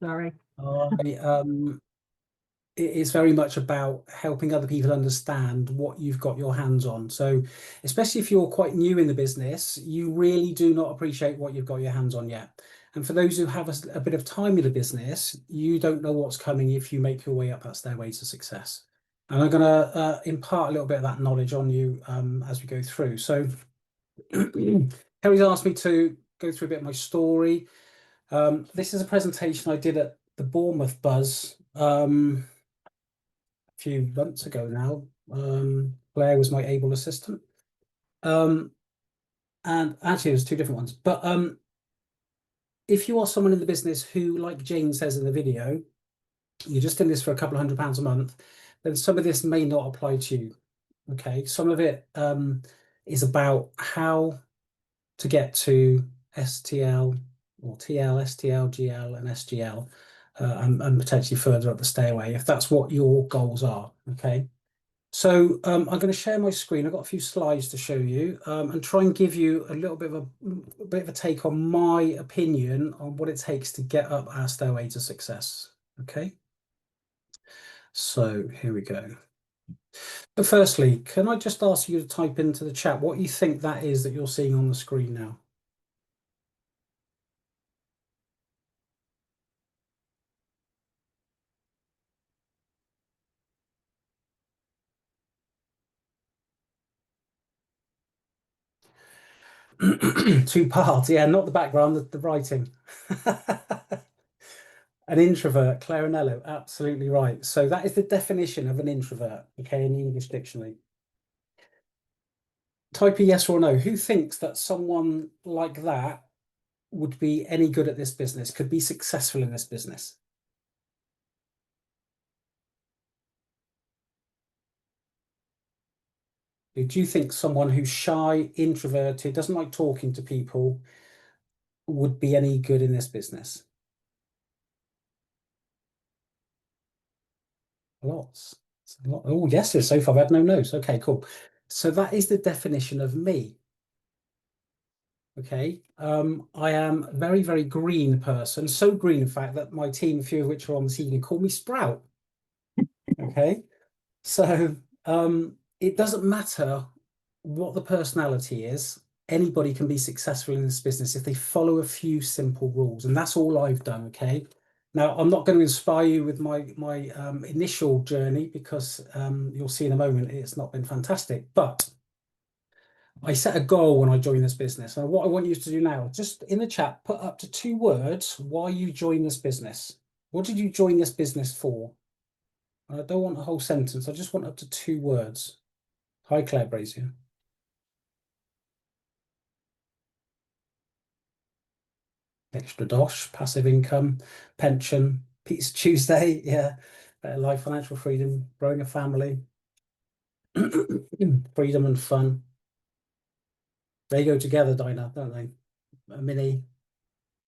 Sorry. It is very much about helping other people understand what you've got your hands on. So, especially if you're quite new in the business, you really do not appreciate what you've got your hands on yet. And for those who have a bit of time in the business, you don't know what's coming if you make your way up that stairway to success. And I'm going to impart a little bit of that knowledge on you as we go through. So, Kerry's asked me to go through a bit of my story. This is a presentation I did at the Bournemouth Buzz a few months ago now. Blair was my able assistant. And actually, it was two different ones. But if you are someone in the business who, like Jane says in the video, you're just in this for a couple of £100 a month, then some of this may not apply to you. Okay, some of it is about how to get to STL or TL, STL, GL, and SGL, and potentially further up the stairway if that's what your goals are. Okay. So I'm going to share my screen. I've got a few slides to show you and try and give you a little bit of a take on my opinion on what it takes to get up our stairway to success. Okay. So here we go. But firstly, can I just ask you to type into the chat what you think that is that you're seeing on the screen now? Two parts, yeah, not the background, the writing. An introvert, Clarinello, absolutely right. So that is the definition of an introvert, okay, in the English dictionary. Type a yes or no. Who thinks that someone like that would be any good at this business, could be successful in this business? Do you think someone who's shy, introverted, doesn't like talking to people would be any good in this business? Lots. Oh, yes, so far I've had no no's. Okay, cool. So that is the definition of me. Okay, I am a very, very green person. So green, in fact, that my team, a few of which are on this evening, call me Sprout. Okay, so it doesn't matter what the personality is. Anybody can be successful in this business if they follow a few simple rules, and that's all I've done. Okay. Now, I'm not going to inspire you with my initial journey because you'll see in a moment it's not been fantastic. But I set a goal when I joined this business, and what I want you to do now, just in the chat, put up to 2 words why you joined this business. What did you join this business for? I don't want a whole sentence. I just want up to 2 words. Hi, Claire Brazier. Extra dosh, passive income, pension, Pizza Tuesday, yeah, better life, financial freedom, growing a family, freedom and fun. They go together, Dinah, don't they? A mini,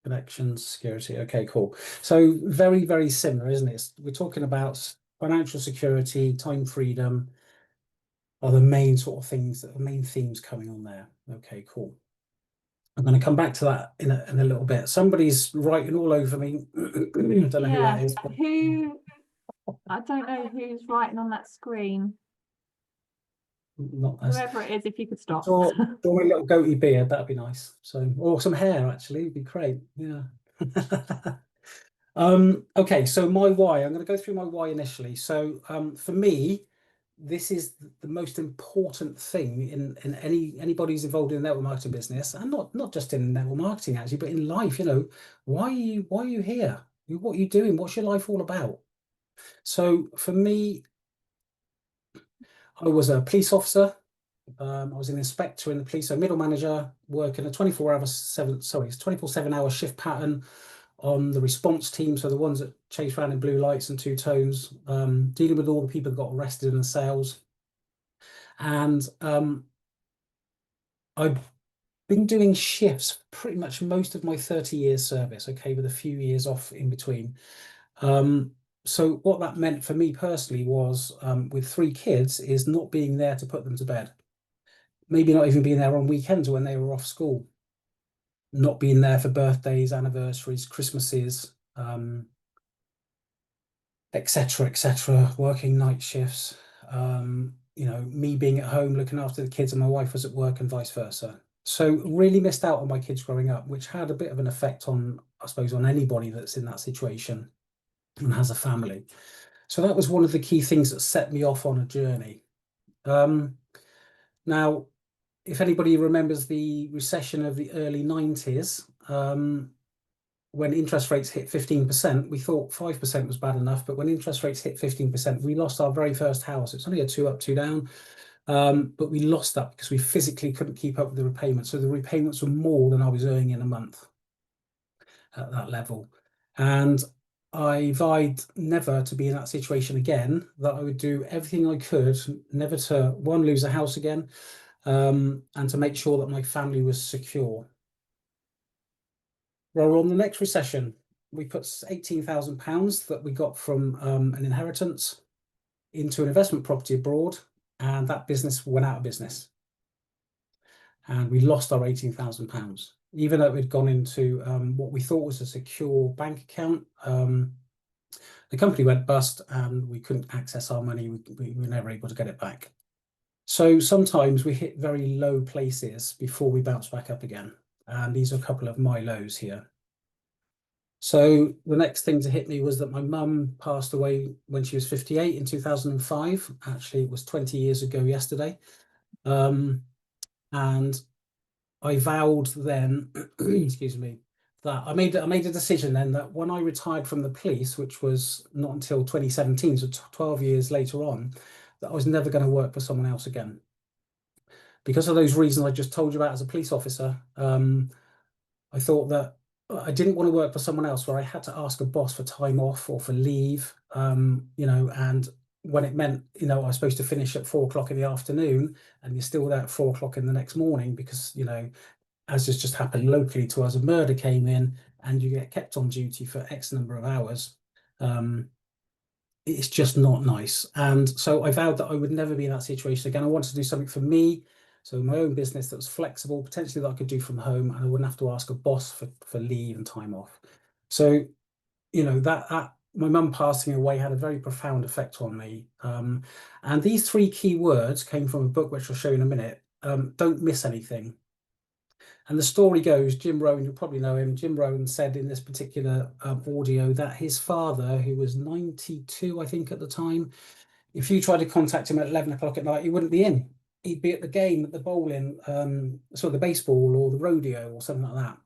connections, security. Okay, cool. So very, very similar, isn't it? We're talking about financial security, time freedom are the main sort of things, the main themes coming on there. Okay, cool. I'm going to come back to that in a little bit. Somebody's writing all over me. I don't know who that is. I don't know who's writing on that screen. Not whoever it is, if you could stop. Draw a little goatee beard, that'd be nice. So, or some hair actually, would be great. Yeah. Okay, so my why. I'm going to go through my why initially. So, for me, this is the most important thing in anybody who's involved in the network marketing business, and not just in network marketing actually, but in life. You know, why are you here? What are you doing? What's your life all about? So for me, I was a police officer. I was an inspector in the police, so middle manager, working a 24/7 hour shift pattern on the response team, so the ones that chase around in blue lights and two tones, dealing with all the people that got arrested in the sales. And I've been doing shifts pretty much most of my 30 years service, okay, with a few years off in between. So what that meant for me personally was, with 3 kids, is not being there to put them to bed. Maybe not even being there on weekends when they were off school. Not being there for birthdays, anniversaries, Christmases, etc., etc., working night shifts, me being at home looking after the kids and my wife was at work and vice versa. So really missed out on my kids growing up, which had a bit of an effect on, I suppose, on anybody that's in that situation and has a family. So that was one of the key things that set me off on a journey. Now, if anybody remembers the recession of the early 90s, when interest rates hit 15%, we thought 5% was bad enough, but when interest rates hit 15%, we lost our very first house. It's only a 2 up, 2 down, but we lost that because we physically couldn't keep up with the repayments. So the repayments were more than I was earning in a month at that level. And I vowed never to be in that situation again, that I would do everything I could, never to, one, lose a house again, and to make sure that my family was secure. Well, on the next recession, we put £18,000 that we got from an inheritance into an investment property abroad, and that business went out of business. And we lost our £18,000, even though it had gone into what we thought was a secure bank account. The company went bust and we couldn't access our money. We were never able to get it back. So sometimes we hit very low places before we bounce back up again. And these are a couple of my lows here. So the next thing to hit me was that my mum passed away when she was 58 in 2005. Actually, it was 20 years ago yesterday. And I vowed then, excuse me, that I made a decision then that when I retired from the police, which was not until 2017, so 12 years later on, that I was never going to work for someone else again. Because of those reasons I just told you about as a police officer, I thought that I didn't want to work for someone else where I had to ask a boss for time off or for leave, and when it meant, I was supposed to finish at 4 o'clock in the afternoon and you're still there at 4 o'clock in the next morning because, as has just happened locally to us, a murder came in and you get kept on duty for X number of hours. It's just not nice. And so I vowed that I would never be in that situation again. I wanted to do something for me. So my own business that was flexible, potentially that I could do from home, and I wouldn't have to ask a boss for leave and time off. So, that my mum passing away had a very profound effect on me. And these 3 key words came from a book, which I'll show you in a minute. Don't miss anything. And the story goes, Jim Rohn, you probably know him, Jim Rohn said in this particular audio that his father, who was 92, I think at the time, if you tried to contact him at 11 o'clock at night, he wouldn't be in. He'd be at the game, at the bowling, the baseball or the rodeo or something like that.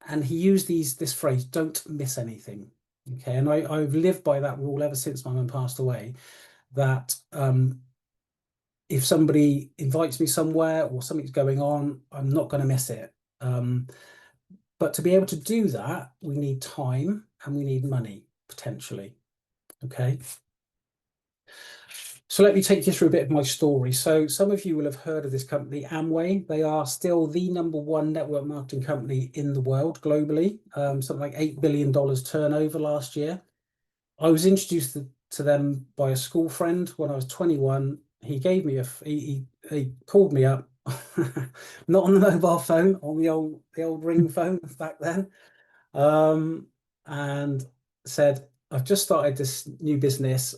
And he used this phrase, don't miss anything. Okay, and I've lived by that rule ever since my mum passed away, that if somebody invites me somewhere or something's going on, I'm not going to miss it. But to be able to do that, we need time and we need money, potentially. Okay. So let me take you through a bit of my story. So some of you will have heard of this company, Amway. They are still the #1 network marketing company in the world globally, something like $8 billion turnover last year. I was introduced to them by a school friend when I was 21. He gave me he called me up, not on the mobile phone, on the old ring phone back then, and said, I've just started this new business.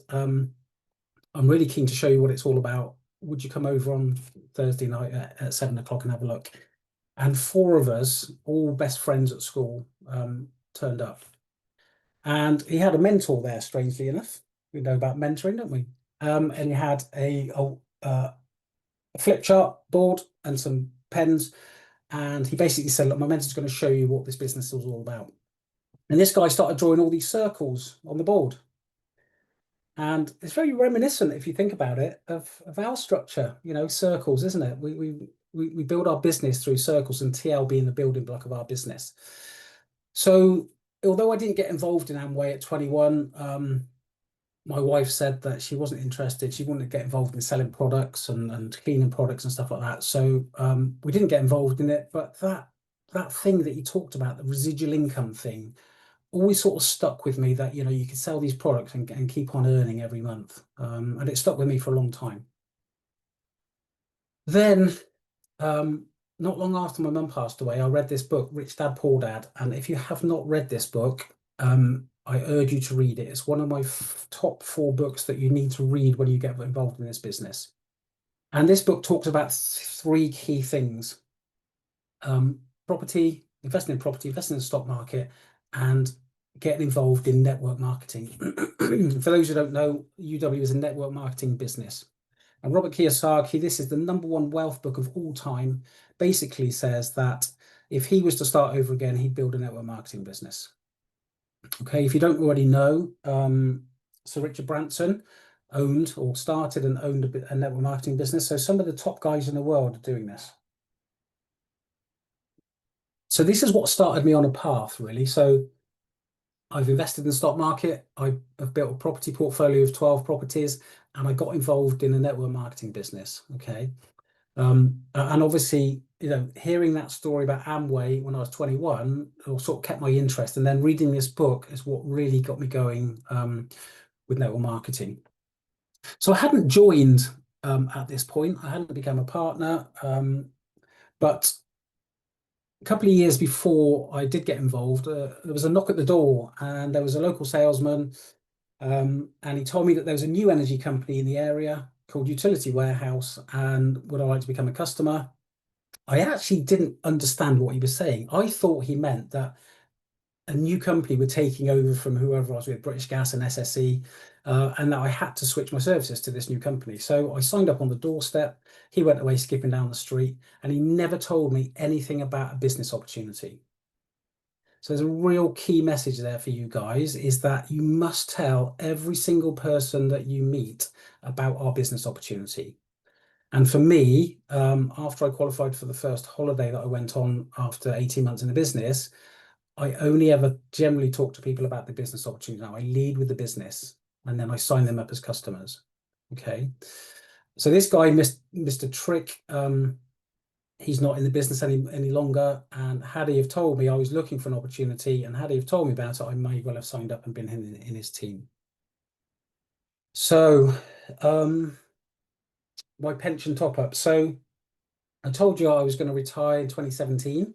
I'm really keen to show you what it's all about. Would you come over on Thursday night at 7 o'clock and have a look? And 4 of us, all best friends at school, turned up. And he had a mentor there, strangely enough. We know about mentoring, don't we? And he had a flip chart board and some pens. And he basically said, look, my mentor's going to show you what this business is all about. And this guy started drawing all these circles on the board. And it's very reminiscent, if you think about it, of our structure, circles, isn't it? We build our business through circles, and TL being the building block of our business. So although I didn't get involved in Amway at 21, my wife said that she wasn't interested. She wanted to get involved in selling products and cleaning products and stuff like that. So we didn't get involved in it. But that thing that you talked about, the residual income thing, always sort of stuck with me, that, you could sell these products and keep on earning every month. And it stuck with me for a long time. Then, not long after my mum passed away, I read this book, Rich Dad, Poor Dad. And if you have not read this book, I urge you to read it. It's one of my top 4 books that you need to read when you get involved in this business. And this book talks about 3 key things: property, investing in property, investing in the stock market, and getting involved in network marketing. For those who don't know, UW is a network marketing business. And Robert Kiyosaki, this is the #1 wealth book of all time, basically says that if he was to start over again, he'd build a network marketing business. Okay, if you don't already know, Sir Richard Branson owned or started and owned a network marketing business. So some of the top guys in the world are doing this. So this is what started me on a path, really. So I've invested in the stock market. I've built a property portfolio of 12 properties, and I got involved in a network marketing business. Okay. And obviously, you know, hearing that story about Amway when I was 21 sort of kept my interest. And then reading this book is what really got me going with network marketing. So I hadn't joined at this point. I hadn't become a partner, but a couple of years before I did get involved, there was a knock at the door, and there was a local salesman, and he told me that there was a new energy company in the area called Utility Warehouse, and would I like to become a customer? I actually didn't understand what he was saying. I thought he meant that a new company were taking over from whoever I was with, British Gas and SSE, and that I had to switch my services to this new company. So I signed up on the doorstep. He went away skipping down the street, and he never told me anything about a business opportunity. So there's a real key message there for you guys, is that you must tell every single person that you meet about our business opportunity. And for me, after I qualified for the first holiday that I went on after 18 months in the business, I only ever generally talk to people about the business opportunity. Now I lead with the business, and then I sign them up as customers. Okay. So this guy, Mr. Trick, he's not in the business any longer. And had he have told me I was looking for an opportunity, and had he have told me about it, I may well have signed up and been in his team. So my pension top up. So I told you I was going to retire in 2017.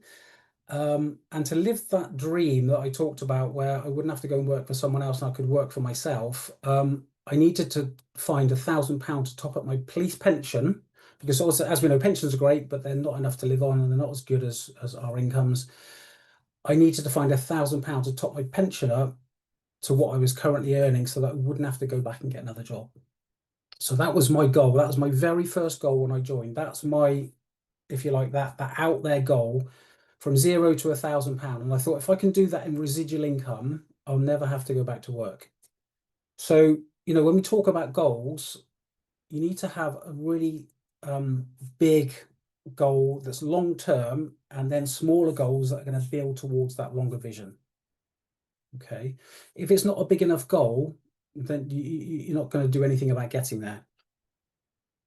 And to live that dream that I talked about, where I wouldn't have to go and work for someone else and I could work for myself, I needed to find £1,000 to top up my police pension, because also, as we know, pensions are great, but they're not enough to live on, and they're not as good as our incomes. I needed to find £1,000 to top my pension up to what I was currently earning, so that I wouldn't have to go back and get another job. So that was my goal. That was my very first goal when I joined. That's my, if you like, that out there goal, from 0 to £1,000. And I thought, if I can do that in residual income, I'll never have to go back to work. So, you know, when we talk about goals, you need to have a really big goal that's long term, and then smaller goals that are going to build towards that longer vision. Okay. If it's not a big enough goal, then you're not going to do anything about getting there.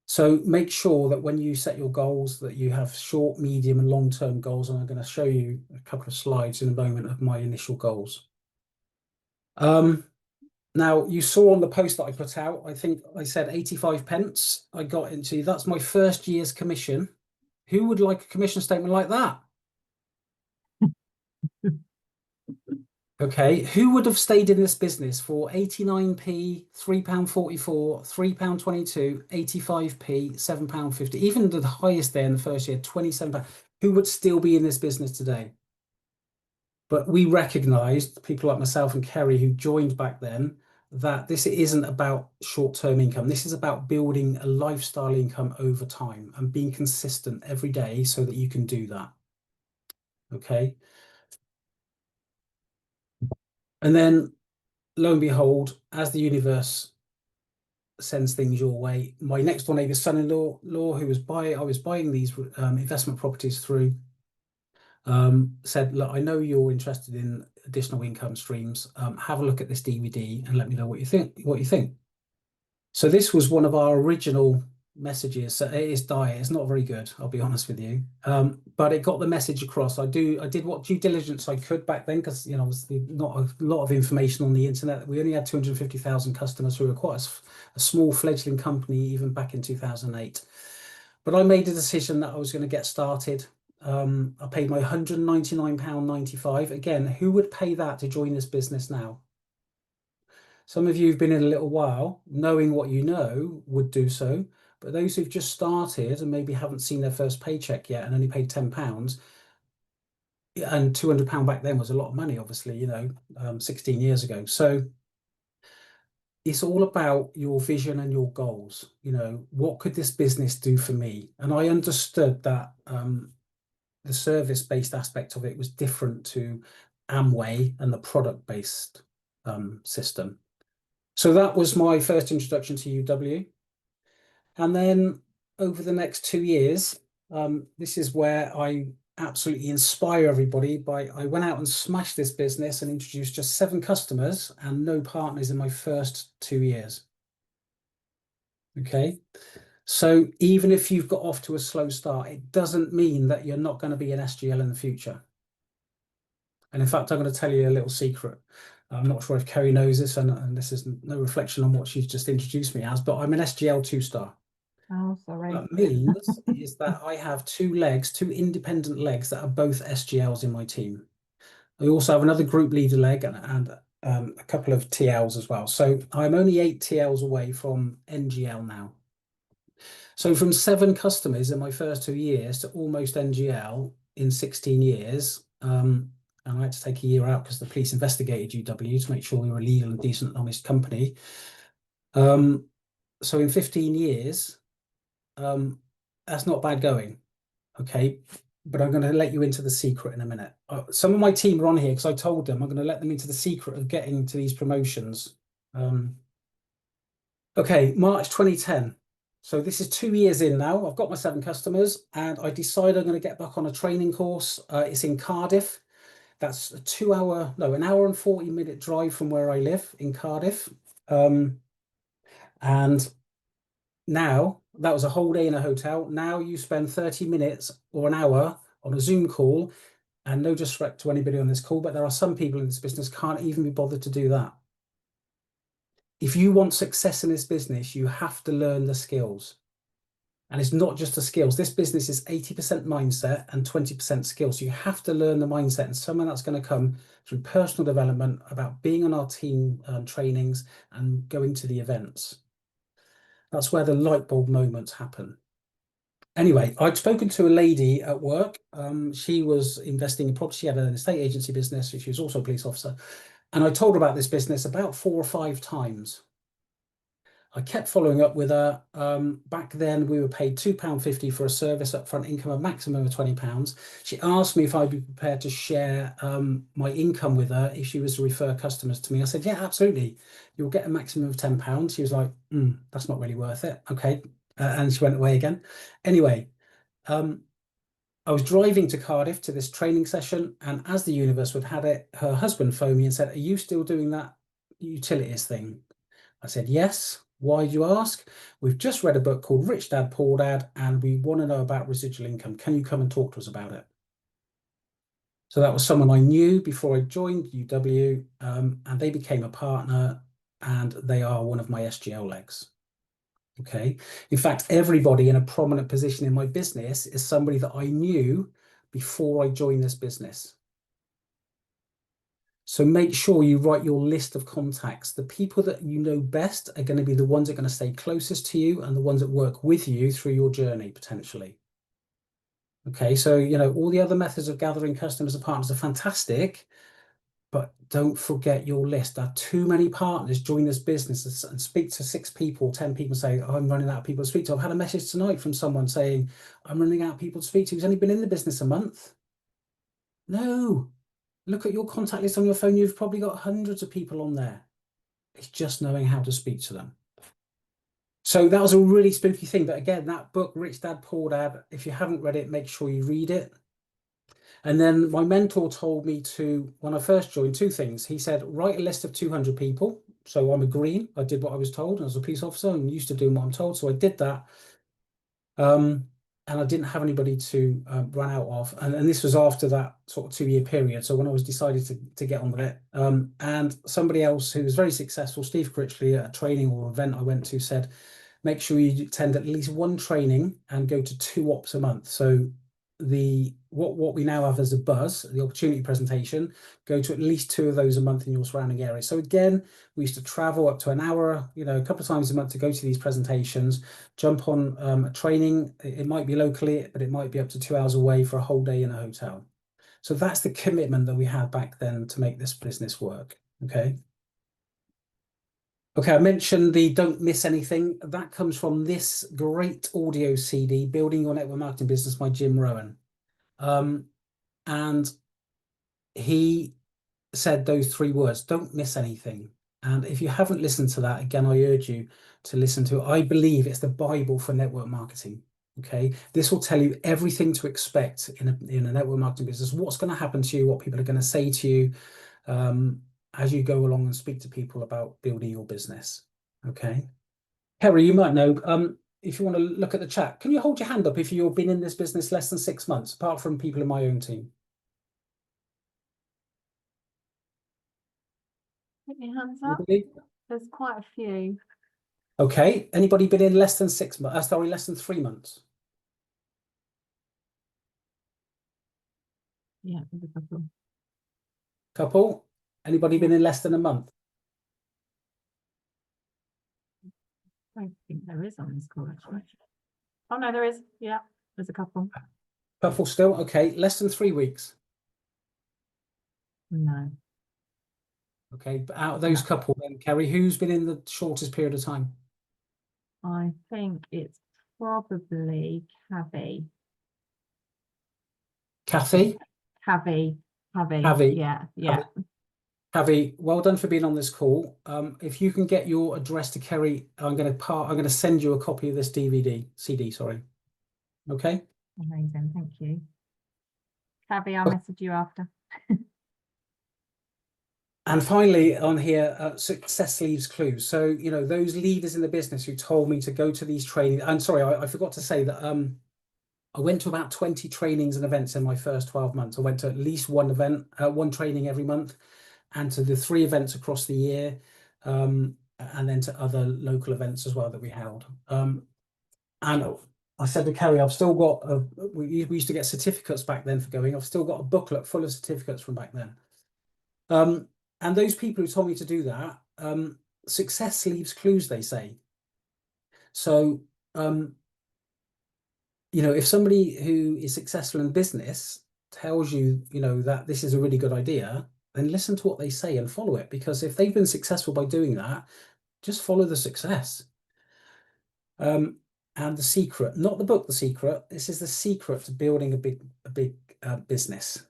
So make sure that when you set your goals, that you have short, medium, and long-term goals. And I'm going to show you a couple of slides in a moment of my initial goals. Now, you saw on the post that I put out, I think I said 85 pence I got into. That's my first year's commission. Who would like a commission statement like that? Okay, who would have stayed in this business for 89p, £3.44, £3.22, 85p, £7.50, even the highest there in the first year, £27? Who would still be in this business today? But we recognised, people like myself and Kerry who joined back then, that this isn't about short-term income. This is about building a lifestyle income over time and being consistent every day so that you can do that. Okay. And then, lo and behold, as the universe sends things your way, my next door neighbour's son-in-law, who was I was buying these investment properties through, said, look, I know you're interested in additional income streams. Have a look at this DVD and let me know what you think. So this was one of our original messages. So it is dire. It's not very good, I'll be honest with you. But it got the message across. I did what due diligence I could back then, because, you know, obviously not a lot of information on the internet. We only had 250,000 customers. We were quite a small fledgling company even back in 2008. But I made a decision that I was going to get started. I paid my £199.95. Again, who would pay that to join this business now? Some of you who've been in a little while, knowing what you know, would do so. But those who've just started and maybe haven't seen their first paycheck yet and only paid £10, and £200 back then was a lot of money, obviously, 16 years ago. So it's all about your vision and your goals. What could this business do for me? And I understood that the service-based aspect of it was different to Amway and the product-based system. So that was my first introduction to UW. And then over the next 2 years, this is where I absolutely inspire everybody I went out and smashed this business and introduced just 7 customers and no partners in my first 2 years. Okay. So even if you've got off to a slow start, it doesn't mean that you're not going to be an SGL in the future. And in fact, I'm going to tell you a little secret. I'm not sure if Kerry knows this, and this is no reflection on what she's just introduced me as, but I'm an SGL 2-star. Oh, sorry. What that means is that I have 2 legs, 2 independent legs that are both SGLs in my team. I also have another group leader leg and a couple of TLs as well. So I'm only 8 TLs away from NGL now. So from 7 customers in my first 2 years to almost NGL in 16 years, and I had to take a year out because the police investigated UW to make sure we were a legal and decent, honest company. So in 15 years, that's not bad going, okay? But I'm going to let you into the secret in a minute. Some of my team are on here because I told them I'm going to let them into the secret of getting to these promotions. Okay, March 2010. So this is 2 years in now. I've got my 7 customers and I decided I'm going to get back on a training course. It's in Cardiff. That's an hour and 40-minute drive from where I live in Cardiff. And now, that was a whole day in a hotel. Now you spend 30 minutes or an hour on a Zoom call, and no disrespect to anybody on this call, but there are some people in this business can't even be bothered to do that. If you want success in this business, you have to learn the skills. And it's not just the skills. This business is 80% mindset and 20% skills. So you have to learn the mindset, and some of that's going to come through personal development, about being on our team trainings and going to the events. That's where the light bulb moments happen. Anyway, I'd spoken to a lady at work. She was investing in property. She had an estate agency business. She was also a police officer. And I told her about this business about 4 or 5 times. I kept following up with her. Back then, we were paid £2.50 for a service upfront income, a maximum of £20. She asked me if I'd be prepared to share my income with her if she was to refer customers to me. I said, yeah, absolutely. You'll get a maximum of £10. She was like, that's not really worth it. Okay. And she went away again. Anyway, I was driving to Cardiff to this training session, and as the universe would have it, her husband phoned me and said, are you still doing that utilities thing? I said, yes. Why do you ask? We've just read a book called Rich Dad, Poor Dad, and we want to know about residual income. Can you come and talk to us about it? So that was someone I knew before I joined UW, and they became a partner, and they are one of my SGL legs. Okay. In fact, everybody in a prominent position in my business is somebody that I knew before I joined this business. So make sure you write your list of contacts. The people that you know best are going to be the ones that are going to stay closest to you and the ones that work with you through your journey, potentially. Okay, so, all the other methods of gathering customers and partners are fantastic, but don't forget your list. There are too many partners join this business and speak to 6 people, 10 people, say, oh, I'm running out of people to speak to. I've had a message tonight from someone saying, I'm running out of people to speak to who's only been in the business a month. No. Look at your contact list on your phone. You've probably got hundreds of people on there. It's just knowing how to speak to them. So that was a really spooky thing. But again, that book, Rich Dad, Poor Dad, if you haven't read it, make sure you read it. And then my mentor told me to, when I first joined, 2 things. He said, write a list of 200 people. So I'm agreeing. I did what I was told as a police officer and used to do what I'm told. So I did that. And I didn't have anybody to run out of. And this was after that sort of 2-year period. So when I was decided to get on with it, and somebody else who was very successful, Steve Critchley, at a training or event I went to, said, make sure you attend at least 1 training and go to 2 ops a month. So what we now have as a buzz, the opportunity presentation, go to at least 2 of those a month in your surrounding area. So again, we used to travel up to an hour, a couple of times a month to go to these presentations, jump on a training. It might be locally, but it might be up to 2 hours away for a whole day in a hotel. So that's the commitment that we had back then to make this business work. Okay. Okay, I mentioned the don't miss anything. That comes from this great audio CD, Building Your Network Marketing Business by Jim Rohn. And he said those 3 words, don't miss anything. And if you haven't listened to that, again, I urge you to listen to it. I believe it's the Bible for network marketing. Okay, this will tell you everything to expect in a network marketing business, what's going to happen to you, what people are going to say to you, as you go along and speak to people about building your business. Okay. Kerry, you might know, if you want to look at the chat, can you hold your hand up if you've been in this business less than 6 months, apart from people in my own team? Put your hands up. Anybody? There's quite a few. Okay. Anybody been in less than 6 months? Sorry, less than 3 months? Yeah, there's a couple. Couple? Anybody been in less than a month? I don't think there is on this call, actually. Oh, no, there is. Yeah, there's a couple. Couple still? Okay. Less than 3 weeks? No. Okay. But out of those couple then, Kerry, who's been in the shortest period of time? I think it's probably Cavi. Kathy? Cavi. Cavi. Yeah. Cavi, well done for being on this call. If you can get your address to Kerry, I'm going to send you a copy of this CD, sorry. Okay. Amazing, thank you. Cavi, I'll message you after. And finally, on here, success leaves clues. So, those leaders in the business who told me to go to these trainings. I'm sorry, I forgot to say that I went to about 20 trainings and events in my first 12 months. I went to at least one event, one training every month, and to the 3 events across the year, and then to other local events as well that we held. And I said to Kerry, I've still got, we used to get certificates back then for going. I've still got a booklet full of certificates from back then. And those people who told me to do that, success leaves clues, they say. So, if somebody who is successful in business tells you, that this is a really good idea, then listen to what they say and follow it. Because if they've been successful by doing that, just follow the success. And the secret, not the book, The Secret. This is the secret to building a big business.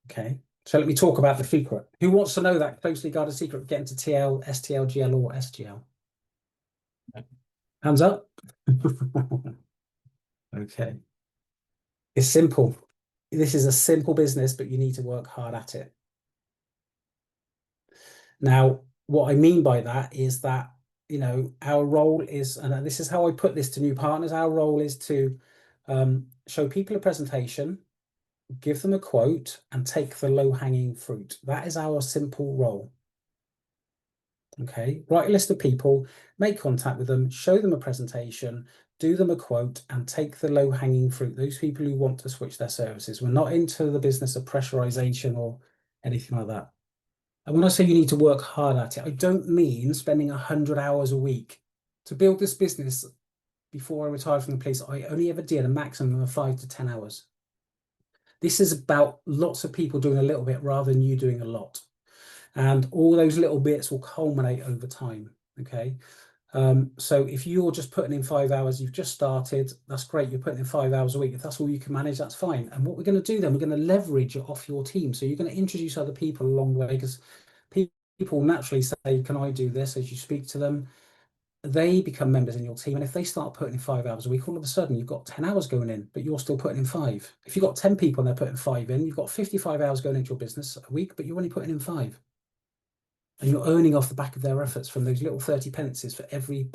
Okay. So let me talk about the secret. Who wants to know that closely guarded secret? Get into TL, STL, GL, or SGL. Hands up. Okay. It's simple. This is a simple business, but you need to work hard at it. Now, what I mean by that is that, our role is, and this is how I put this to new partners, our role is to show people a presentation, give them a quote, and take the low-hanging fruit. That is our simple role. Okay, write a list of people, make contact with them, show them a presentation, do them a quote, and take the low-hanging fruit. Those people who want to switch their services. We're not into the business of pressurization or anything like that. And when I say you need to work hard at it, I don't mean spending 100 hours a week. To build this business, before I retired from the police, I only ever did a maximum of 5 to 10 hours. This is about lots of people doing a little bit rather than you doing a lot. And all those little bits will culminate over time, okay? So if you're just putting in 5 hours, you've just started, that's great, you're putting in 5 hours a week. If that's all you can manage, that's fine. And what we're going to do then, we're going to leverage it off your team. So you're going to introduce other people along the way, because people naturally say, can I do this? As you speak to them, they become members in your team. And if they start putting in 5 hours a week, all of a sudden you've got 10 hours going in, but you're still putting in 5. If you've got 10 people and they're putting 5 in, you've got 55 hours going into your business a week, but you're only putting in 5. And you're earning off the back of their efforts from those little 30 pences for every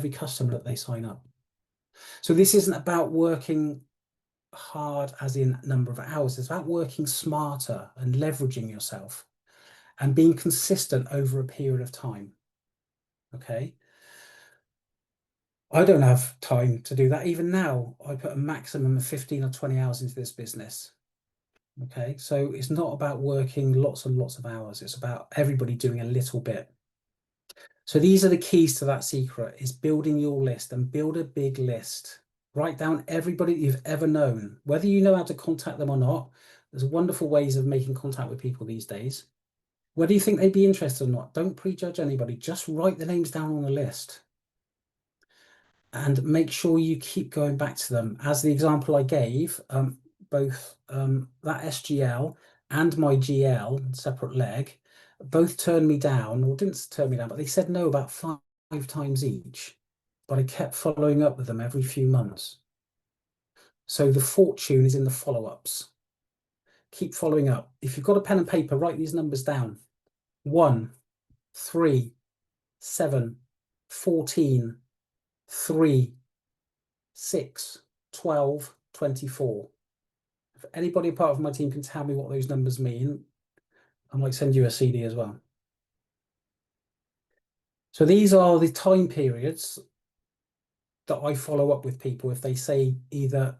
customer that they sign up. So this isn't about working hard as in number of hours. It's about working smarter and leveraging yourself and being consistent over a period of time. Okay. I don't have time to do that. Even now, I put a maximum of 15 or 20 hours into this business. Okay, so it's not about working lots and lots of hours. It's about everybody doing a little bit. So these are the keys to that secret, is building your list, and build a big list. Write down everybody that you've ever known, whether you know how to contact them or not. There's wonderful ways of making contact with people these days. Whether you think they'd be interested or not, don't prejudge anybody. Just write the names down on a list. And make sure you keep going back to them. As the example I gave, both that SGL and my GL, separate leg, both turned me down, or didn't turn me down, but they said no about five times each. But I kept following up with them every few months. So the fortune is in the follow-ups. Keep following up. If you've got a pen and paper, write these numbers down. 1, 3, 7, 14, 3, 6, 12, 24. If anybody apart from my team can tell me what those numbers mean, I might send you a CD as well. So these are the time periods that I follow up with people if they say either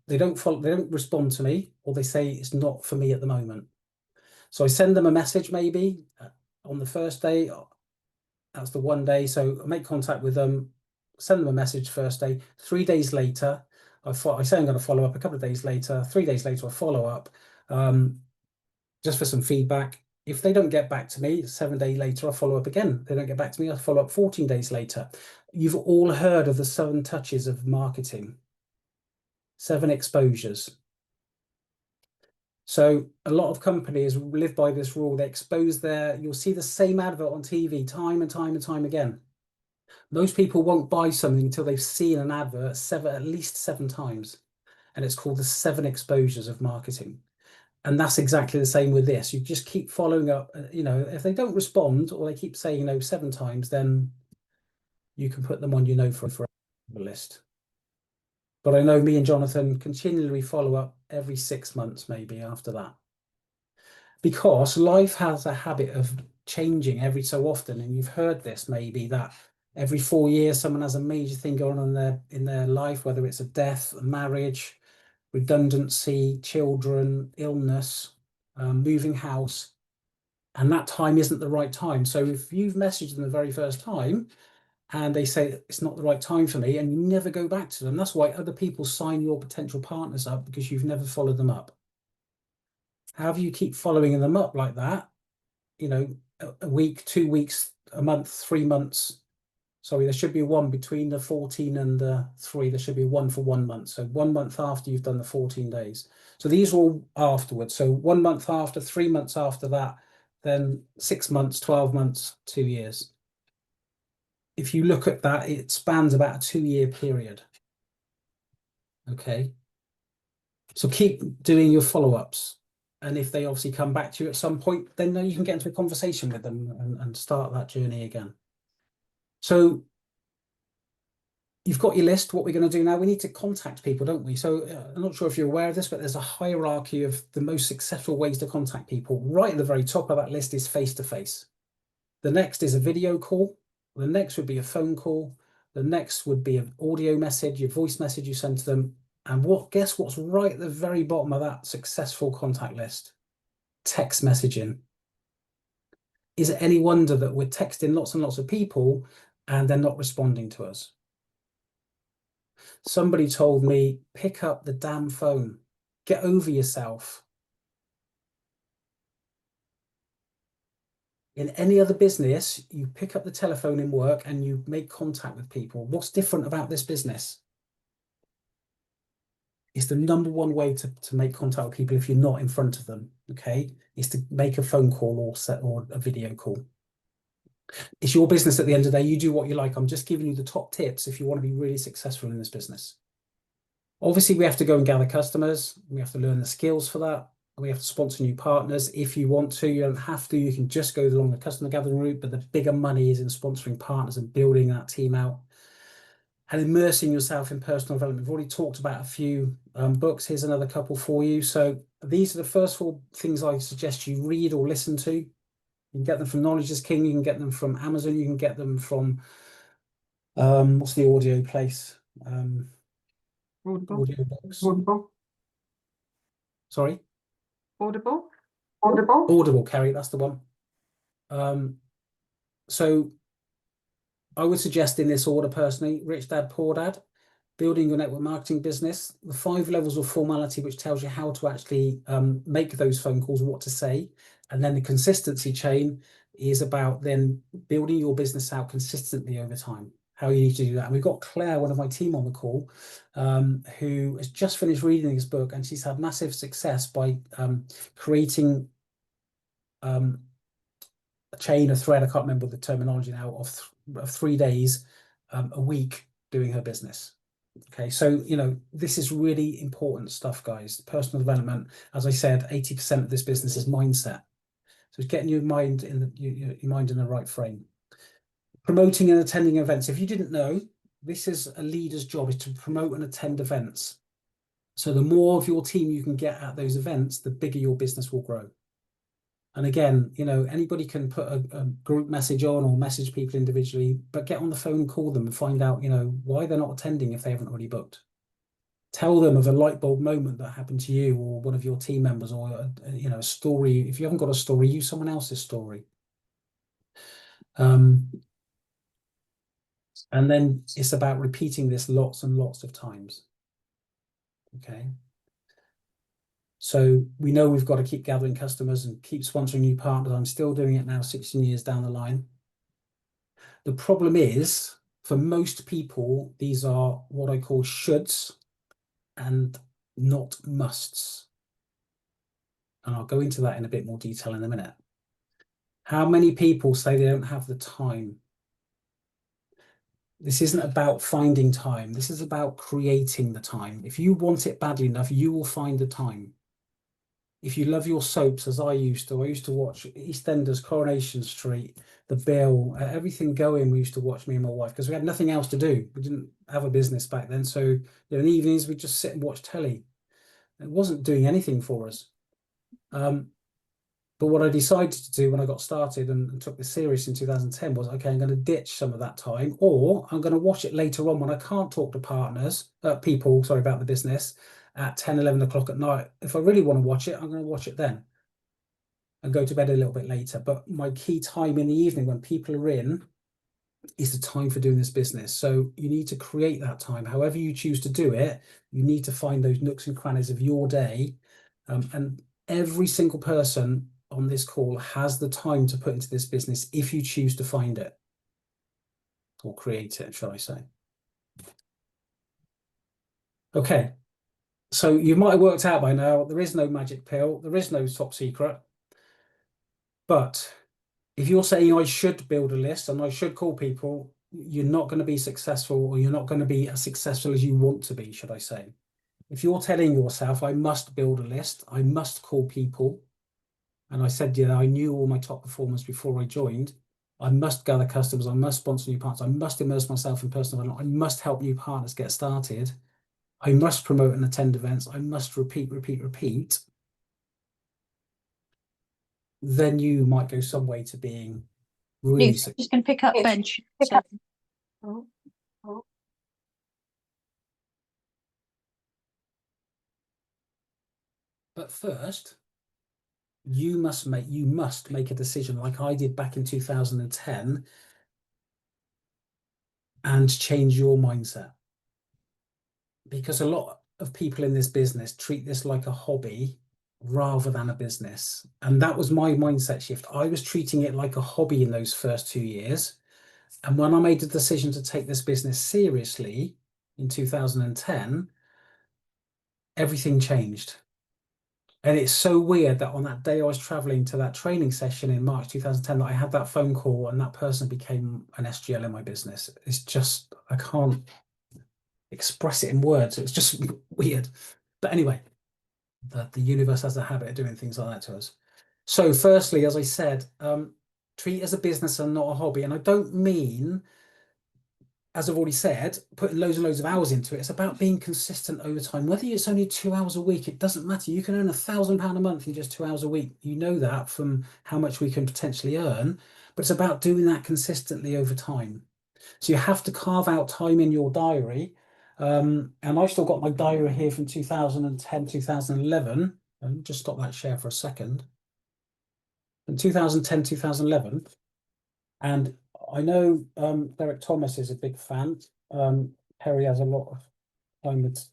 they don't respond to me, or they say it's not for me at the moment. So I send them a message maybe on the first day. That's the one day. So I make contact with them, send them a message first day. 3 days later, I say I'm going to follow up. A couple of days later, 3 days later, I follow up just for some feedback. If they don't get back to me, 7 days later, I follow up again. If they don't get back to me, I follow up 14 days later. You've all heard of the 7 touches of marketing, 7 exposures. So a lot of companies live by this rule. They expose you'll see the same advert on TV time and time and time again. Most people won't buy something until they've seen an advert at least 7 times. And it's called the 7 exposures of marketing. And that's exactly the same with this. You just keep following up. If they don't respond, or they keep saying no 7 times, then you can put them on for a list. But I know me and Jonathan continually follow up every 6 months, maybe after that. Because life has a habit of changing every so often. And you've heard this maybe, that every 4 years, someone has a major thing going on in their life, whether it's a death, a marriage, redundancy, children, illness, moving house, and that time isn't the right time. So if you've messaged them the very first time and they say it's not the right time for me, and you never go back to them, that's why other people sign your potential partners up, because you've never followed them up. However you keep following them up like that, a week, 2 weeks, a month, 3 months. Sorry, there should be one between the 14 and the 3. There should be one for 1 month. So 1 month after you've done the 14 days. So these are all afterwards. So 1 month after, 3 months after that, then 6 months, 12 months, 2 years. If you look at that, it spans about a 2-year period. Okay. So keep doing your follow-ups. And if they obviously come back to you at some point, then you can get into a conversation with them and start that journey again. So you've got your list. What we're going to do now, we need to contact people, don't we? So I'm not sure if you're aware of this, but there's a hierarchy of the most successful ways to contact people. Right at the very top of that list is face-to-face. The next is a video call. The next would be a phone call. The next would be an audio message, your voice message you send to them. And guess what's right at the very bottom of that successful contact list? Text messaging. Is it any wonder that we're texting lots and lots of people and they're not responding to us? Somebody told me, pick up the damn phone. Get over yourself. In any other business, you pick up the telephone in work and you make contact with people. What's different about this business? It's the number one way to make contact with people if you're not in front of them, okay? Is to make a phone call or a video call. It's your business at the end of the day. You do what you like. I'm just giving you the top tips if you want to be really successful in this business. Obviously, we have to go and gather customers. We have to learn the skills for that. We have to sponsor new partners. If you want to, you don't have to. You can just go along the customer gathering route, but the bigger money is in sponsoring partners and building that team out and immersing yourself in personal development. We've already talked about a few books. Here's another couple for you. So these are the first 4 things I suggest you read or listen to. You can get them from Knowledge is King. You can get them from Amazon. You can get them from What's the audio place? Audible. Audio books. Sorry? Audible. Audible, Kerry, that's the one. So I would suggest in this order personally, Rich Dad, Poor Dad, building your network marketing business, the 5 levels of formality, which tells you how to actually make those phone calls, what to say. And then the consistency chain is about then building your business out consistently over time, how you need to do that. And we've got Claire, one of my team on the call, who has just finished reading this book, and she's had massive success by creating a chain, a thread, I can't remember the terminology now, of 3 days a week doing her business. Okay, so this is really important stuff, guys. Personal development, as I said, 80% of this business is mindset. So it's getting your mind in the right frame. Promoting and attending events. If you didn't know, this is a leader's job, is to promote and attend events. So the more of your team you can get at those events, the bigger your business will grow. And again, anybody can put a group message on or message people individually, but get on the phone and call them and find out, why they're not attending if they haven't already booked. Tell them of a light bulb moment that happened to you or one of your team members, or a story. If you haven't got a story, use someone else's story. And then it's about repeating this lots and lots of times. Okay. So we know we've got to keep gathering customers and keep sponsoring new partners. I'm still doing it now, 16 years down the line. The problem is, for most people, these are what I call shoulds and not musts. And I'll go into that in a bit more detail in a minute. How many people say they don't have the time? This isn't about finding time. This is about creating the time. If you want it badly enough, you will find the time. If you love your soaps, as I used to watch EastEnders, Coronation Street, The Bill, everything going. We used to watch, me and my wife, because we had nothing else to do. We didn't have a business back then. So in the evenings, we'd just sit and watch telly. It wasn't doing anything for us. But what I decided to do when I got started and took this serious in 2010 was, okay, I'm going to ditch some of that time, or I'm going to watch it later on when I can't talk to people about the business at 10, 11 o'clock at night. If I really want to watch it, I'm going to watch it then and go to bed a little bit later. But my key time in the evening when people are in is the time for doing this business. So you need to create that time. However you choose to do it, you need to find those nooks and crannies of your day. And every single person on this call has the time to put into this business if you choose to find it or create it, shall I say. Okay, so you might have worked out by now, there is no magic pill, there is no top secret. But if you're saying I should build a list and I should call people, you're not going to be successful, or you're not going to be as successful as you want to be, should I say. If you're telling yourself, I must build a list, I must call people, and I said, I knew all my top performers before I joined, I must gather customers, I must sponsor new partners, I must immerse myself in personal development, I must help new partners get started, I must promote and attend events, I must repeat, then you might go some way to being really Just going to pick up bench. Oh, But first, you must make a decision, like I did back in 2010, and change your mindset. Because a lot of people in this business treat this like a hobby rather than a business. And that was my mindset shift. I was treating it like a hobby in those first 2 years. And when I made the decision to take this business seriously in 2010, everything changed. And it's so weird that on that day I was traveling to that training session in March 2010, that I had that phone call and that person became an SGL in my business. It's just, I can't express it in words. It's just weird. But anyway, the universe has a habit of doing things like that to us. So firstly, as I said, treat it as a business and not a hobby. And I don't mean, as I've already said, putting loads and loads of hours into it. It's about being consistent over time. Whether it's only 2 hours a week, it doesn't matter. You can earn £1,000 a month in just 2 hours a week. You know that from how much we can potentially earn, but it's about doing that consistently over time. So you have to carve out time in your diary. And I've still got my diary here from 2010, 2011. Just stop that share for a second. In 2010, 2011. And I know Derek Thomas is a big fan. Perry has a lot of time with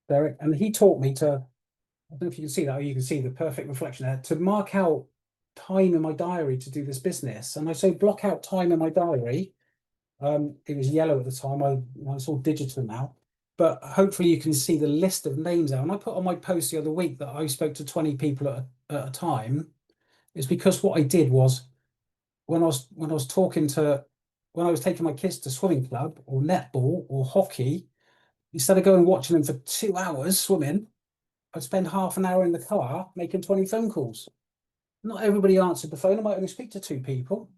Derek, and he taught me to, I don't know if you can see that, or you can see the perfect reflection there, to mark out time in my diary to do this business. And I say block out time in my diary. It was yellow at the time. It's all digital now. But hopefully you can see the list of names out. And I put on my post the other week that I spoke to 20 people at a time. It's because what I did was when I was talking to when I was taking my kids to swimming club or netball or hockey, instead of going watching them for 2 hours swimming, I'd spend half an hour in the car making 20 phone calls. Not everybody answered the phone. I might only speak to 2 people,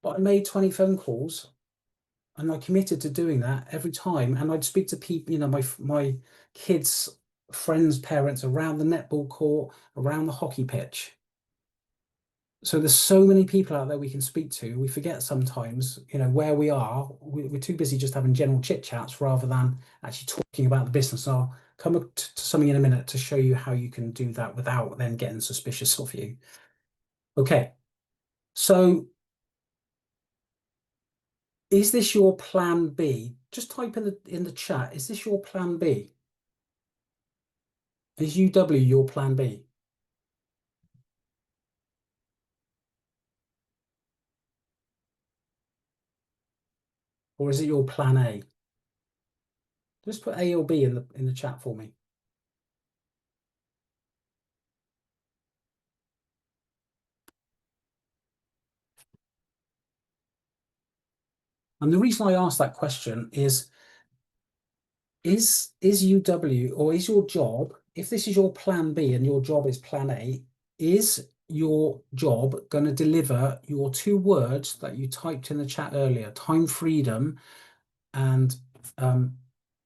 but I made 20 phone calls and I committed to doing that every time. And I'd speak to people, my kids' friends' parents around the netball court, around the hockey pitch. So there's so many people out there we can speak to. We forget sometimes, where we are. We're too busy just having general chit chats rather than actually talking about the business. I'll come up to something in a minute to show you how you can do that without then getting suspicious of you. Okay, so is this your plan B? Just type in the chat. Is this your plan B? Is UW your plan B? Or is it your plan A? Just put A or B in the chat for me. And the reason I asked that question is UW, or is your job, if this is your plan B and your job is plan A, is your job going to deliver your 2 words that you typed in the chat earlier, time freedom and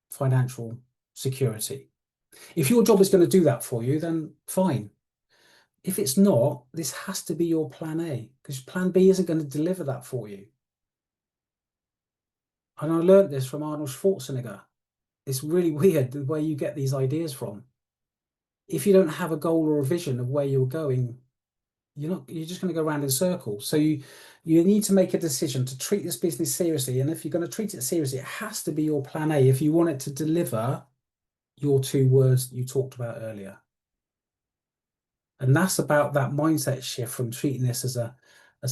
financial security? If your job is going to do that for you, then fine. If it's not, this has to be your plan A, because plan B isn't going to deliver that for you. And I learned this from Arnold Schwarzenegger. It's really weird the way you get these ideas from. If you don't have a goal or a vision of where you're going, you're just going to go around in circles. So you need to make a decision to treat this business seriously. And if you're going to treat it seriously, it has to be your plan A if you want it to deliver your 2 words you talked about earlier. And that's about that mindset shift from treating this as a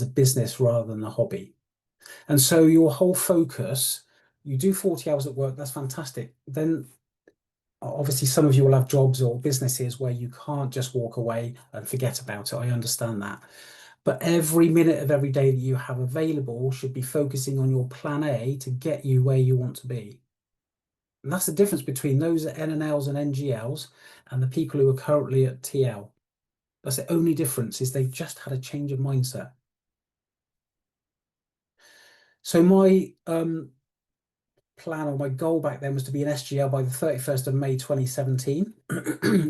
business rather than a hobby. And so your whole focus, you do 40 hours at work, that's fantastic. Then obviously some of you will have jobs or businesses where you can't just walk away and forget about it. I understand that. But every minute of every day that you have available should be focusing on your plan A to get you where you want to be. And that's the difference between those at NNLs and NGLs and the people who are currently at TL. That's the only difference, is they've just had a change of mindset. So my plan or my goal back then was to be an SGL by the 31st of May 2017.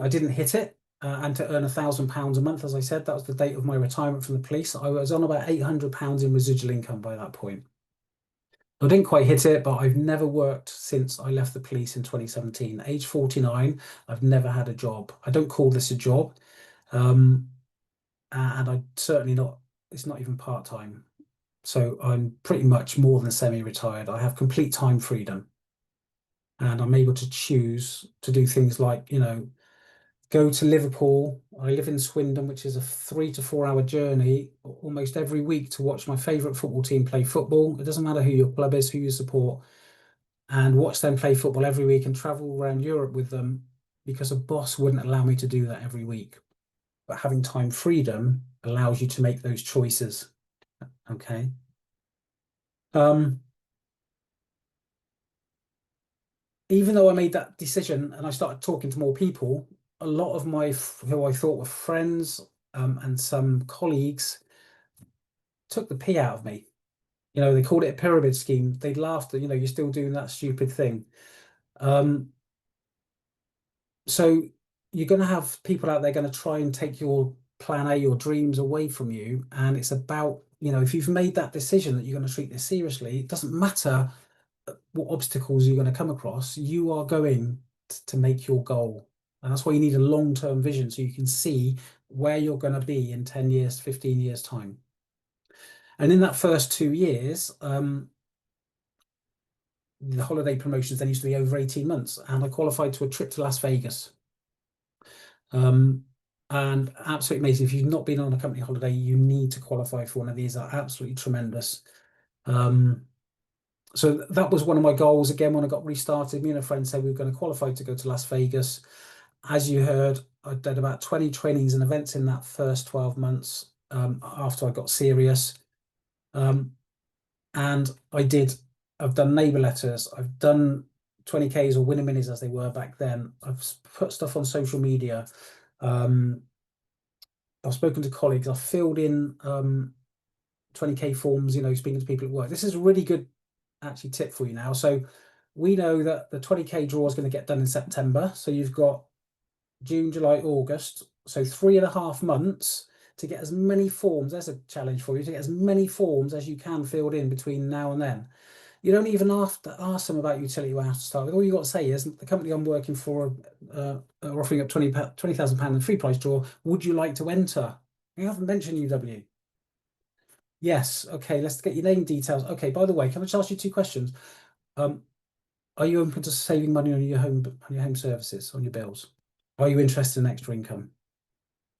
I didn't hit it, and to earn £1,000 a month, as I said, that was the date of my retirement from the police. I was on about £800 in residual income by that point. I didn't quite hit it, but I've never worked since I left the police in 2017. Age 49, I've never had a job. I don't call this a job. And I certainly not, it's not even part-time. So I'm pretty much more than semi-retired. I have complete time freedom. And I'm able to choose to do things like, go to Liverpool. I live in Swindon, which is a 3 to 4 hour journey almost every week to watch my favourite football team play football. It doesn't matter who your club is, who you support, and watch them play football every week and travel around Europe with them, because a boss wouldn't allow me to do that every week. But having time freedom allows you to make those choices. Okay. Even though I made that decision and I started talking to more people, a lot of who I thought were friends and some colleagues took the pee out of me. They called it a pyramid scheme. They laughed at, you're still doing that stupid thing. So you're going to have people out there going to try and take your plan A, your dreams away from you. And it's about, you know, if you've made that decision that you're going to treat this seriously, it doesn't matter what obstacles you're going to come across, you are going to make your goal. And that's why you need a long-term vision so you can see where you're going to be in 10 years, 15 years time. And in that first 2 years, the holiday promotions then used to be over 18 months, and I qualified to a trip to Las Vegas. And absolutely amazing. If you've not been on a company holiday, you need to qualify for one of these. Are absolutely tremendous. So that was one of my goals. Again, when I got restarted, me and a friend said we were going to qualify to go to Las Vegas. As you heard, I did about 20 trainings and events in that first 12 months after I got serious. And I've done neighbor letters, I've done 20Ks or winner minis as they were back then. I've put stuff on social media. I've spoken to colleagues, I've filled in 20K forms, you know, speaking to people at work. This is a really good actually tip for you now. So we know that the 20K draw is going to get done in September. So you've got June, July, August. So 3.5 months to get as many forms. There's a challenge for you, to get as many forms as you can filled in between now and then. You don't even have to ask them about utility wow to start with. All you got to say is, the company I'm working for are offering up £20,000 in free prize draw. Would you like to enter? You haven't mentioned UW. Yes. Okay. Let's get your name details. Okay. By the way, can I just ask you 2 questions? Are you open to saving money on your home services, on your bills? Are you interested in extra income?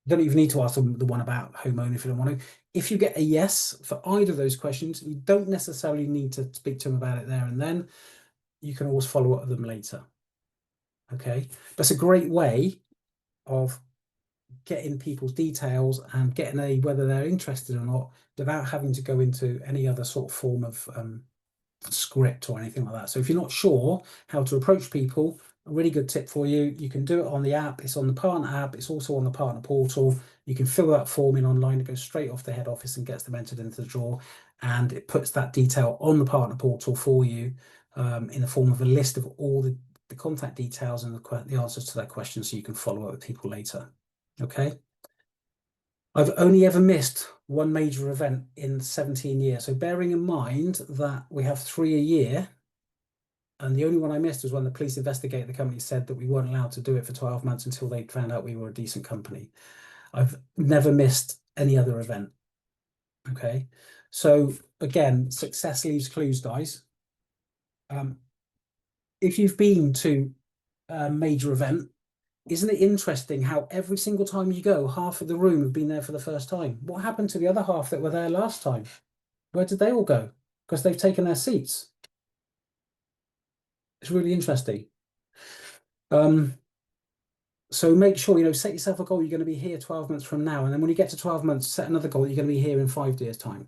You don't even need to ask them the one about homeowner if you don't want to. If you get a yes for either of those questions, you don't necessarily need to speak to them about it there and then. You can always follow up with them later. Okay, that's a great way of getting people's details and getting whether they're interested or not without having to go into any other sort of form of script or anything like that. So if you're not sure how to approach people, a really good tip for you, you can do it on the app. It's on the partner app. It's also on the partner portal. You can fill that form in online. It goes straight off the head office and gets them entered into the draw, and it puts that detail on the partner portal for you in the form of a list of all the contact details and the answers to that question, so you can follow up with people later. Okay. I've only ever missed one major event in 17 years. So bearing in mind that we have 3 a year, and the only one I missed was when the police investigated the company, said that we weren't allowed to do it for 12 months until they found out we were a decent company. I've never missed any other event. Okay. So again, success leaves clues, guys. If you've been to a major event, isn't it interesting how every single time you go, half of the room have been there for the first time? What happened to the other half that were there last time? Where did they all go? Because they've taken their seats. It's really interesting. So make sure, you know, set yourself a goal. You're going to be here 12 months from now. And then when you get to 12 months, set another goal. You're going to be here in 5 years' time.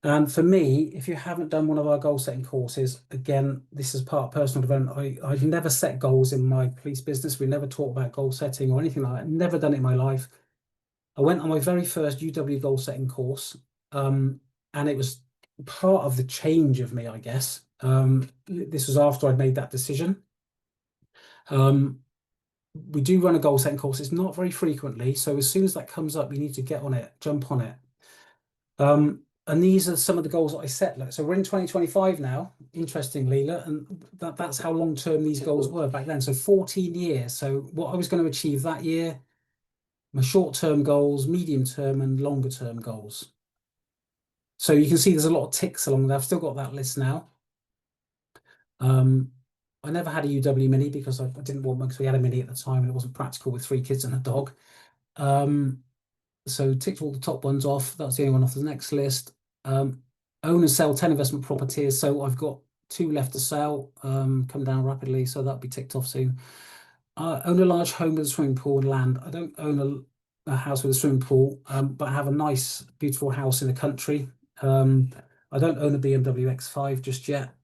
And for me, if you haven't done one of our goal setting courses, again, this is part of personal development. I've never set goals in my police business. We never talked about goal setting or anything like that. Never done it in my life. I went on my very first UW goal setting course, and it was part of the change of me, I guess. This was after I'd made that decision. We do run a goal setting course. It's not very frequently, so as soon as that comes up, you need to get on it, jump on it. And these are some of the goals that I set. So we're in 2025 now, interestingly, and that's how long-term these goals were back then. So 14 years. So what I was going to achieve that year, my short-term goals, medium-term, and longer-term goals. So you can see there's a lot of ticks along there. I've still got that list now. I never had a UW Mini because I didn't want one, because we had a Mini at the time and it wasn't practical with 3 kids and a dog. So ticked all the top ones off. That's the only one off the next list. Own and sell 10 investment properties. So I've got 2 left to sell, come down rapidly. So that'll be ticked off soon. Own a large home with a swimming pool and land. I don't own a house with a swimming pool, but I have a nice, beautiful house in the country. I don't own a BMW X5 just yet.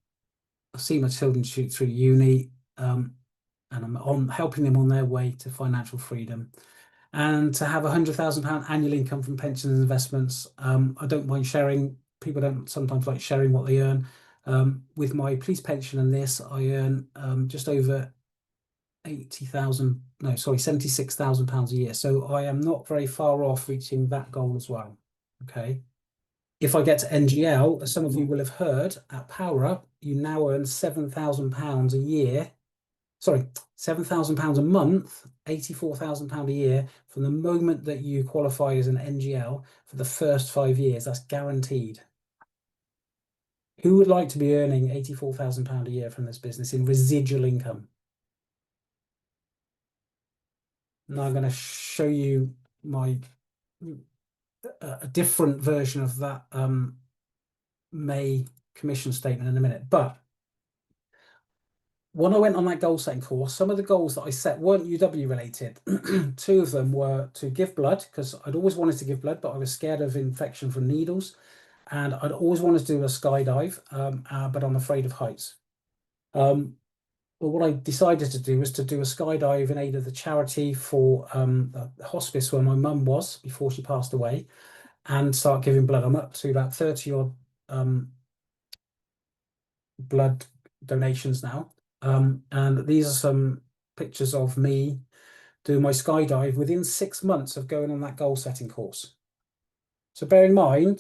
I see my children shoot through uni, and I'm helping them on their way to financial freedom. And to have £100,000 annual income from pensions and investments. I don't mind sharing. People don't sometimes like sharing what they earn. With my police pension and this, I earn just over £76,000 a year. So I am not very far off reaching that goal as well. Okay. If I get to NGL, as some of you will have heard, at Power Up, you now earn £7,000 a year. Sorry, £7,000 a month, £84,000 a year from the moment that you qualify as an NGL for the first 5 years. That's guaranteed. Who would like to be earning £84,000 a year from this business in residual income? Now I'm going to show you a different version of that May commission statement in a minute. But when I went on that goal setting course, some of the goals that I set weren't UW related. 2 of them were to give blood, because I'd always wanted to give blood, but I was scared of infection from needles. And I'd always wanted to do a skydive, but I'm afraid of heights. But what I decided to do was to do a skydive in aid of the charity for the hospice where my mum was before she passed away, and start giving blood. I'm up to about 30 odd blood donations now. And these are some pictures of me doing my skydive within 6 months of going on that goal setting course. So bear in mind,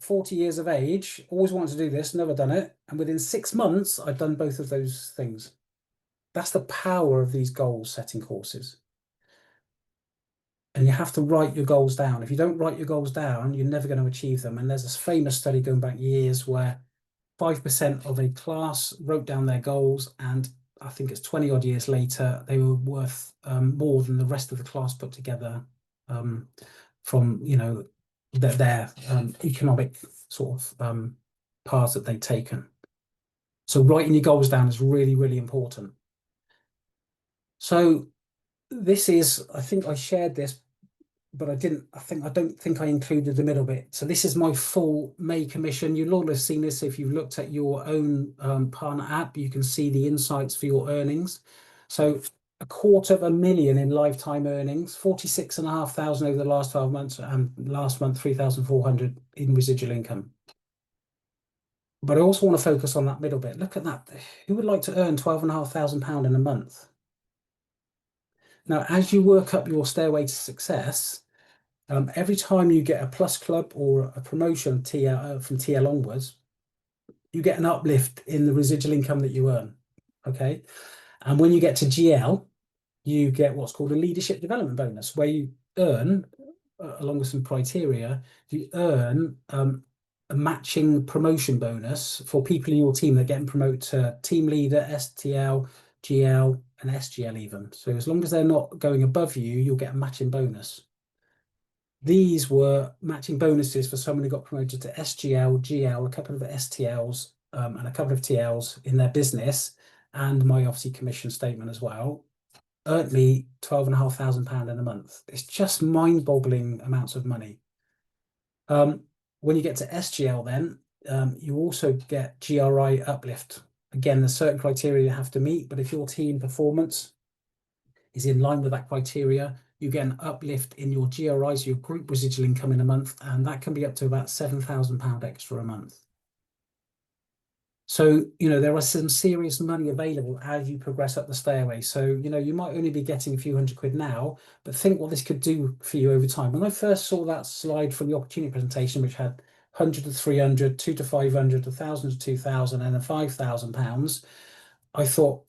40 years of age, always wanted to do this, never done it. And within 6 months, I've done both of those things. That's the power of these goal setting courses. And you have to write your goals down. If you don't write your goals down, you're never going to achieve them. And there's this famous study going back years where 5% of a class wrote down their goals, and I think it's 20 odd years later, they were worth more than the rest of the class put together from, you know, their economic sort of path that they've taken. So writing your goals down is really, really important. So this is, I think I shared this, but I don't think I included the middle bit. So this is my full May commission. You'll all have seen this if you've looked at your own partner app. You can see the insights for your earnings. So 250,000 in lifetime earnings, 46,500 over the last 12 months, and last month 3,400 in residual income. But I also want to focus on that middle bit. Look at that. Who would like to earn £12,500 in a month? Now, as you work up your stairway to success, every time you get a plus club or a promotion TL, from TL onwards, you get an uplift in the residual income that you earn. Okay. And when you get to GL, you get what's called a leadership development bonus, where you earn, along with some criteria, you earn a matching promotion bonus for people in your team that are getting promoted to team leader, STL, GL, and SGL even. So as long as they're not going above you, you'll get a matching bonus. These were matching bonuses for someone who got promoted to SGL, GL, a couple of STLs, and a couple of TLs in their business, and my obviously commission statement as well, earned me £12,500 in a month. It's just mind-boggling amounts of money. When you get to SGL then, you also get GRI uplift. Again, there's certain criteria you have to meet, but if your team performance is in line with that criteria, you get an uplift in your GRIs, your group residual income in a month, and that can be up to about £7,000 extra a month. So, you know, there are some serious money available as you progress up the stairway. So, you know, you might only be getting a few £100 now, but think what this could do for you over time. When I first saw that slide from the opportunity presentation, which had 100 to 300, 2 to 500, 1,000 to 2,000, and then £5,000, I thought,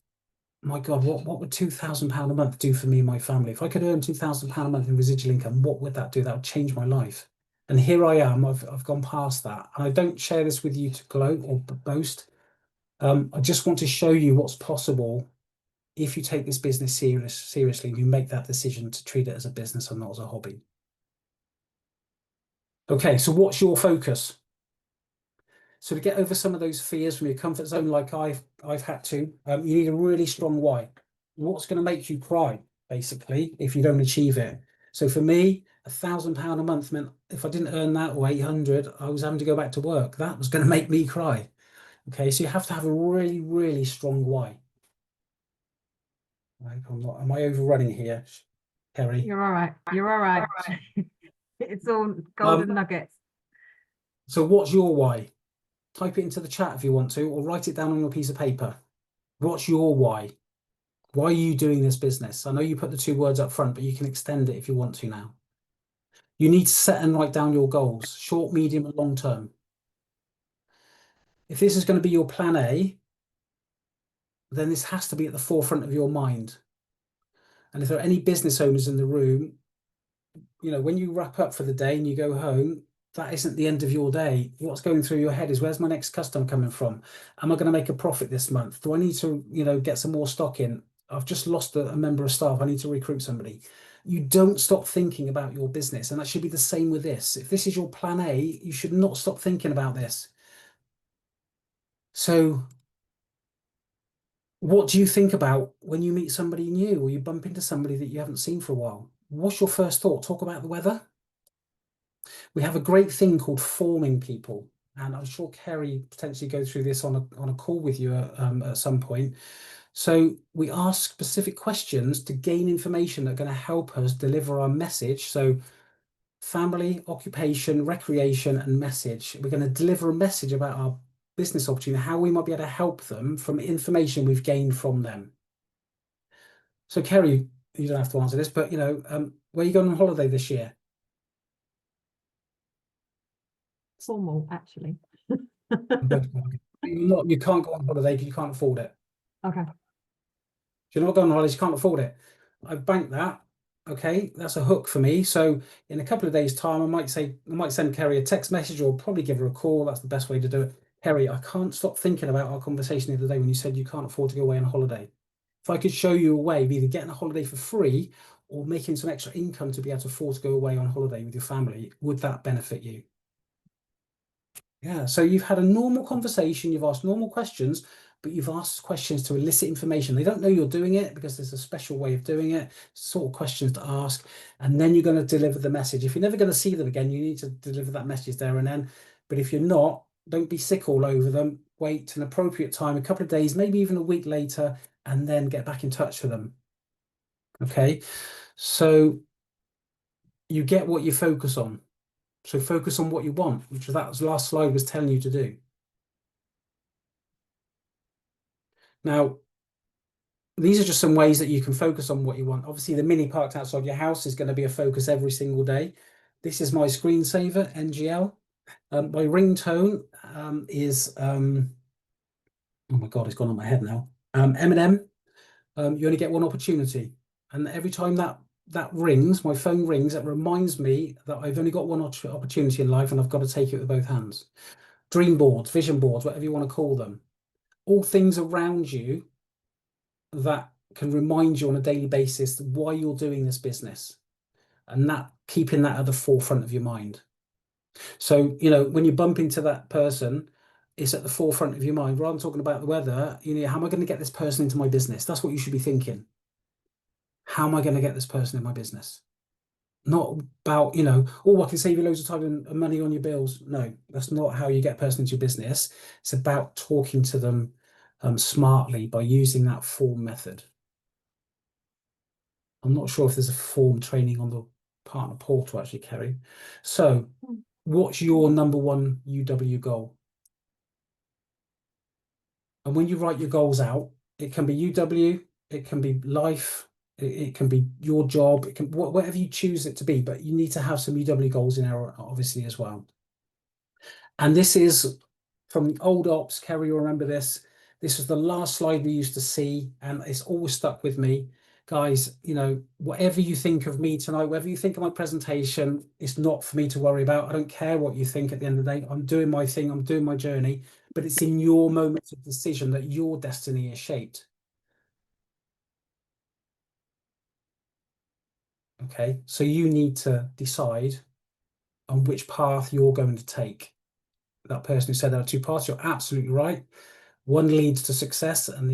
my God, what would £2,000 a month do for me and my family? If I could earn £2,000 a month in residual income, what would that do? That would change my life. And here I am, I've gone past that. And I don't share this with you to gloat or boast. I just want to show you what's possible if you take this business seriously and you make that decision to treat it as a business and not as a hobby. Okay, so what's your focus? So to get over some of those fears from your comfort zone, like I've had to, you need a really strong why. What's going to make you cry, basically, if you don't achieve it? So for me, £1,000 a month meant if I didn't earn that, or 800, I was having to go back to work. That was going to make me cry. Okay, so you have to have a really, really strong why. Am I overrunning here, Kerry? You're all right. You're all right. It's all golden nuggets. So what's your why? Type it into the chat if you want to, or write it down on a piece of paper. What's your why? Why are you doing this business? I know you put the two words up front, but you can extend it if you want to now. You need to set and write down your goals, short, medium, and long term. If this is going to be your plan A, then this has to be at the forefront of your mind. And if there are any business owners in the room, you know, when you wrap up for the day and you go home, that isn't the end of your day. What's going through your head is, where's my next customer coming from? Am I going to make a profit this month? Do I need to, you know, get some more stock in? I've just lost a member of staff. I need to recruit somebody. You don't stop thinking about your business. And that should be the same with this. If this is your plan A, you should not stop thinking about this. So what do you think about when you meet somebody new or you bump into somebody that you haven't seen for a while? What's your first thought? Talk about the weather? We have a great thing called forming people. And I'm sure Kerry potentially go through this on a call with you at some point. So we ask specific questions to gain information that are going to help us deliver our message. So family, occupation, recreation, and message. We're going to deliver a message about our business opportunity, how we might be able to help them from information we've gained from them. So Kerry, you don't have to answer this, but you know, where are you going on holiday this year? Formal, actually. You can't go on holiday because you can't afford it. Okay. If you're not going on holidays, you can't afford it. I've banked that. Okay, that's a hook for me. So in a couple of days' time, I might send Kerry a text message or probably give her a call. That's the best way to do it. Kerry, I can't stop thinking about our conversation the other day when you said you can't afford to go away on holiday. If I could show you a way of either getting a holiday for free or making some extra income to be able to afford to go away on holiday with your family, would that benefit you? Yeah, so you've had a normal conversation, you've asked normal questions, but you've asked questions to elicit information. They don't know you're doing it because there's a special way of doing it, sort of questions to ask, and then you're going to deliver the message. If you're never going to see them again, you need to deliver that message there and then. But if you're not, don't be sick all over them. Wait an appropriate time, a couple of days, maybe even a week later, and then get back in touch with them. Okay, so you get what you focus on. So focus on what you want, which was that last slide was telling you to do. Now, these are just some ways that you can focus on what you want. Obviously, the mini parked outside your house is going to be a focus every single day. This is my screensaver, NGL. My ringtone is, oh my God, it's gone on my head now. Eminem, you only get one opportunity. And every time that rings, my phone rings, it reminds me that I've only got one opportunity in life and I've got to take it with both hands. Dream boards, vision boards, whatever you want to call them. All things around you that can remind you on a daily basis why you're doing this business, and that keeping that at the forefront of your mind. So, you know, when you bump into that person, it's at the forefront of your mind. Rather than talking about the weather, you know, how am I going to get this person into my business? That's what you should be thinking. How am I going to get this person in my business? Not about, you know, oh, I can save you loads of time and money on your bills. No, that's not how you get a person into your business. It's about talking to them smartly by using that form method. I'm not sure if there's a form training on the partner portal actually, Kerry. So what's your number one UW goal? And when you write your goals out, it can be UW, it can be life, it can be your job, it can whatever you choose it to be, but you need to have some UW goals in there obviously as well. And this is from the old ops, Kerry, you'll remember this. This was the last slide we used to see, and it's always stuck with me. Guys, you know, whatever you think of me tonight, whatever you think of my presentation, it's not for me to worry about. I don't care what you think at the end of the day. I'm doing my thing, I'm doing my journey, but it's in your moments of decision that your destiny is shaped. Okay, so you need to decide on which path you're going to take. That person who said there are two paths, you're absolutely right. One leads to success and the